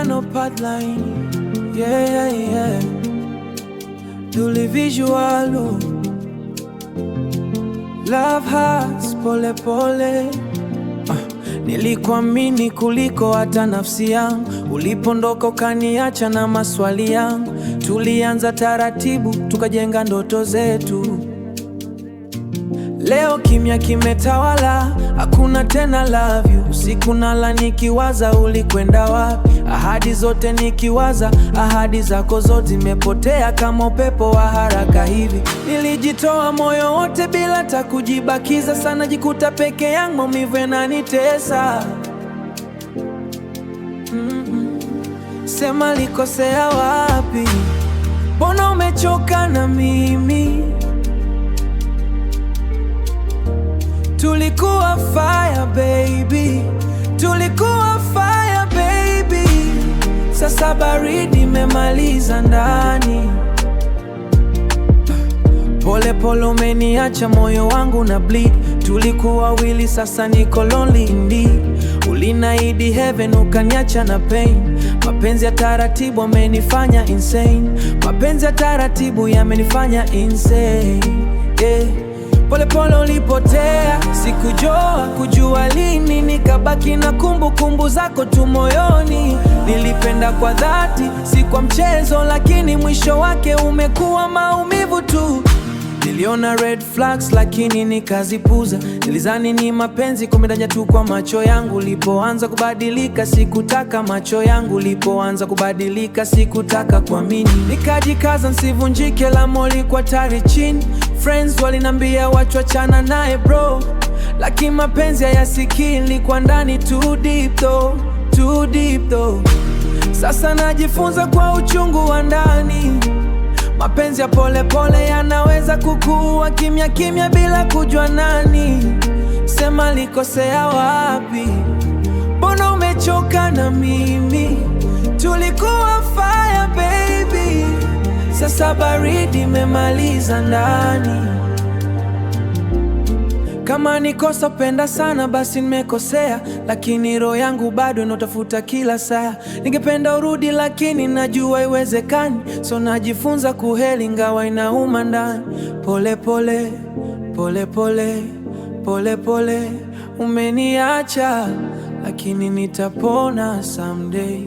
no padline. Yeah, yeah. Duli visual. Love hearts pole pole. Nilikuamini kuliko hata nafsi yangu. Ulipondoka ukaniacha na maswali yangu. Tulianza taratibu, tukajenga ndoto zetu. Leo kimya kimetawala, hakuna tena love you. Usiku nala nikiwaza ulikwenda wapi. Ahadi zote nikiwaza, ahadi zako zote zimepotea kama upepo wa haraka hivi. Nilijitoa moyo wote bila hata kujibakiza, sana jikuta peke yangu, maumivu yananitesa. Sema likosea wapi? Mbona umechoka na mimi? Tulikuwa fire baby, tulikuwa fire baby. Sasa baridi imemaliza ndani. Pole pole umeniacha moyo wangu na bleed. Tulikuwa wawili sasa niko lonely indeed. Ulinaidi heaven ukaniacha na pain. Mapenzi ya taratibu yamenifanya insane. Mapenzi ya taratibu yamenifanya insane, yeah. Pole pole ulipotea, kujua lini. Nikabaki na kumbukumbu zako tu moyoni. Nilipenda kwa dhati, si kwa mchezo, lakini mwisho wake umekuwa maumivu tu. Niliona red flags lakini nikazipuza. Nilizani ni mapenzi, kumbe danja tu kwa macho yangu. Ulipoanza kubadilika sikutaka, macho yangu lipoanza kubadilika sikutaka kuamini. Nikajikaza nsivunjike, la moli kwa tari chini. Friends walinambia wachana naye bro, lakini mapenzi hayasikii. Nilikuwa ndani too deep though, too deep though. Sasa najifunza kwa uchungu wa ndani. Mapenzi ya pole pole yanaweza kukuua kimya kimya bila kujua nani. Sema likosea wapi? Mbona umechoka na mimi? Tulikuwa fire baby. Sasa baridi imemaliza ndani. Kama nikosa penda sana basi nimekosea, lakini roho yangu bado inatafuta kila saa. Ningependa urudi lakini najua iwezekani, so najifunza kuheli ingawa inauma ndani. Pole pole, pole pole, pole pole umeniacha, lakini nitapona someday.